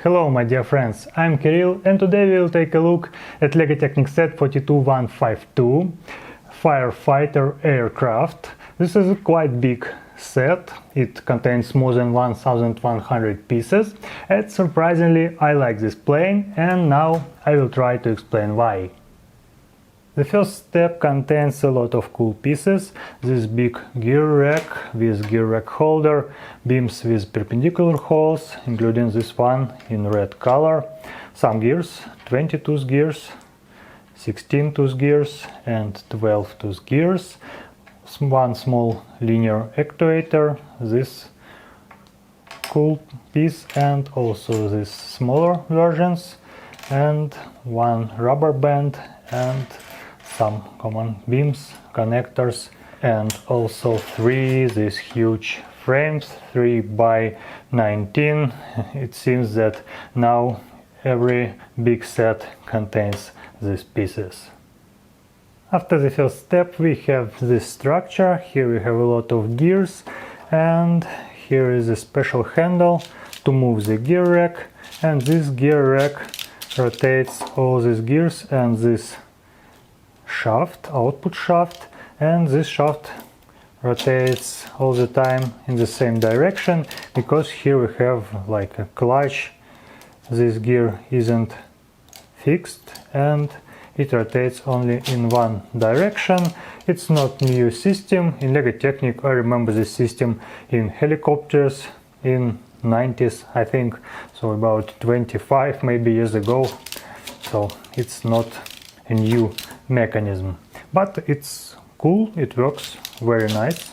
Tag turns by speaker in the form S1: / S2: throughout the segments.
S1: Hello my dear friends, I'm Kirill and today we will take a look at LEGO Technic set 42152 Firefighter Aircraft. This is a quite big set, it contains more than 1100 pieces and surprisingly I like this plane and now I will try to explain why. The first step contains a lot of cool pieces, this big gear rack with gear rack holder, beams with perpendicular holes, including this one in red color, some gears, 20 tooth gears, 16 tooth gears and 12 tooth gears, one small linear actuator, this cool piece and also these smaller versions, and one rubber band and some common beams, connectors, and also these huge frames, 3 by 19. It seems that now every big set contains these pieces. After the first step we have this structure. Here we have a lot of gears and here is a special handle to move the gear rack, and this gear rack rotates all these gears and this shaft, output shaft, and this shaft rotates all the time in the same direction because here we have like a clutch. This gear isn't fixed and it rotates only in one direction. It's not new system in LEGO Technic. I remember this system in helicopters in 90s, I think, so about 25 maybe years ago, so it's not a new mechanism, but it's cool, it works very nice.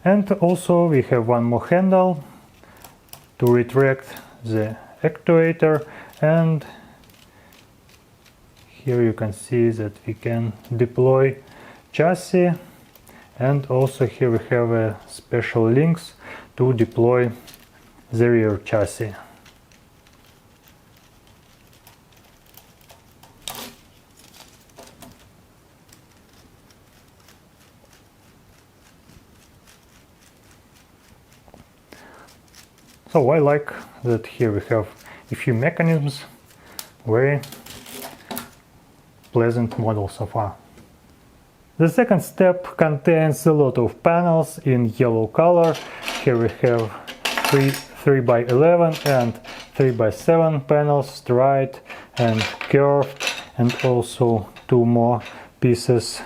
S1: And also we have one more handle to retract the actuator, and here you can see that we can deploy chassis, and also here we have special links to deploy the rear chassis. So I like that here we have a few mechanisms, very pleasant model so far. The second step contains a lot of panels in yellow color. Here we have 3 by 11 and 3 by 7 panels, straight and curved, and also two more pieces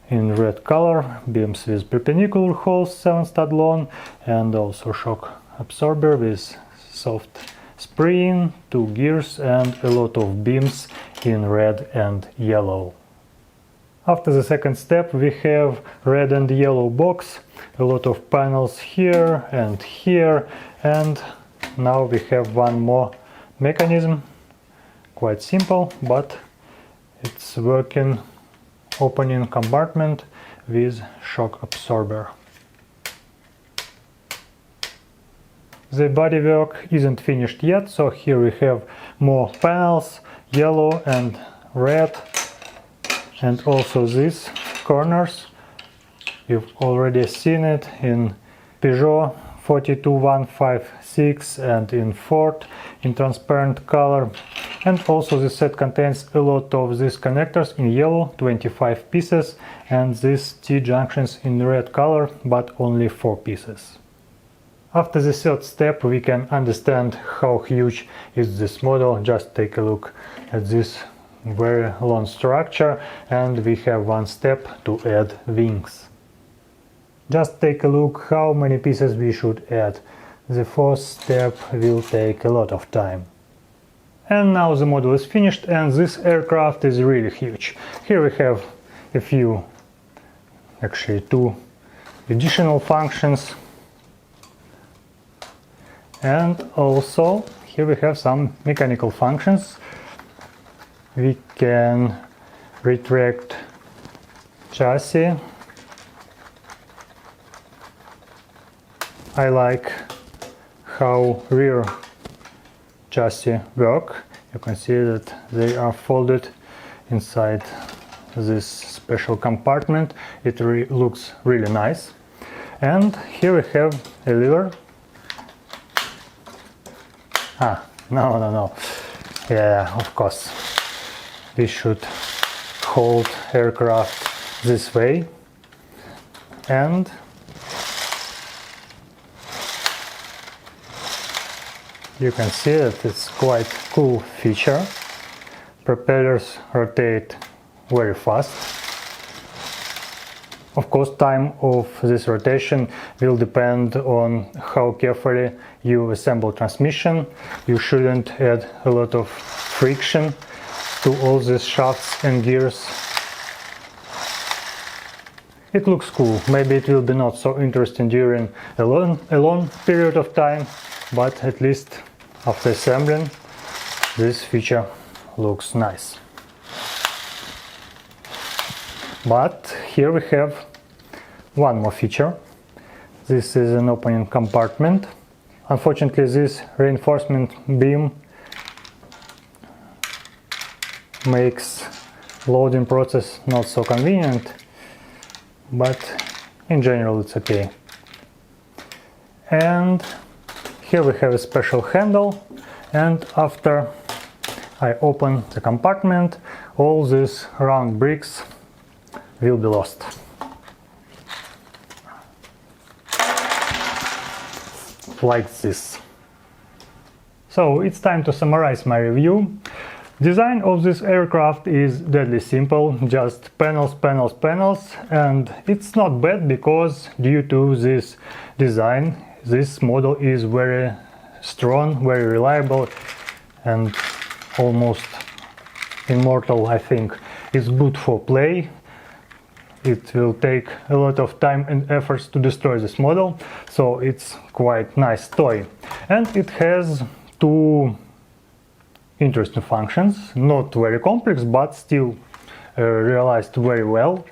S1: in red color, beams with perpendicular holes 7 stud long, and also shock absorber with soft spring, 2 gears and a lot of beams in red and yellow. After the second step we have red and yellow box, a lot of panels here, and now we have one more mechanism, quite simple, but it's working opening compartment with shock absorber. The bodywork isn't finished yet, so here we have more panels, yellow and red, and also these corners. You've already seen it in Peugeot 42156 and in Ford in transparent color. And also this set contains a lot of these connectors in yellow, 25 pieces, and these T-junctions in red color, but only 4 pieces. After the third step we can understand how huge is this model. Just take a look at this very long structure, and we have one step to add wings. Just take a look how many pieces we should add. The fourth step will take a lot of time. And now the model is finished and this aircraft is really huge. Here we have a few, actually 2 additional functions. And also here we have some mechanical functions. We can retract chassis. I like how rear chassis work. You can see that they are folded inside this special compartment. It looks really nice. And here we have a lever No. Yeah, of course. We should hold aircraft this way, and you can see that it's quite cool feature. Propellers rotate very fast. Of course, time of this rotation will depend on how carefully you assemble transmission. You shouldn't add a lot of friction to all these shafts and gears. It looks cool. Maybe it will be not so interesting during a long period of time, but at least after assembling, this feature looks nice. But here we have one more feature. This is an opening compartment. Unfortunately, this reinforcement beam makes loading process not so convenient, but in general it's okay. And here we have a special handle, and after I open the compartment, all these round bricks will be lost. Like this. So it's time to summarize my review. Design of this aircraft is deadly simple, just panels, and it's not bad because due to this design, this model is very strong, very reliable, and almost immortal, I think. It's good for play. It will take a lot of time and efforts to destroy this model, so it's quite nice toy. And it has two interesting functions, not very complex, but still realized very well.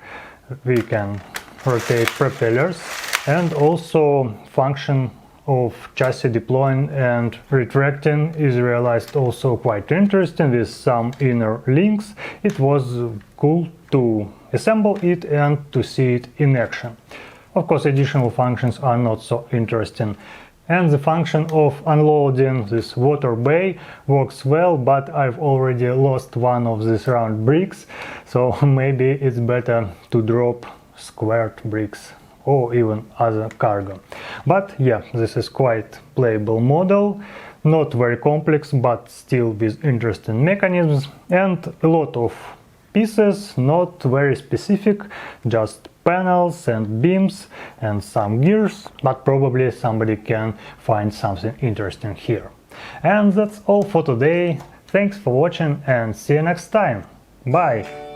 S1: We can rotate propellers, and also function of chassis deploying and retracting is realized also quite interesting with some inner links. It was cool to assemble it and to see it in action. Of course, additional functions are not so interesting. And the function of unloading this water bay works well, but I've already lost one of these round bricks, so maybe it's better to drop squared bricks or even other cargo. But yeah, this is quite playable model, not very complex, but still with interesting mechanisms and a lot of pieces, not very specific, just panels and beams and some gears, but probably somebody can find something interesting here. And that's all for today. Thanks for watching and see you next time. Bye!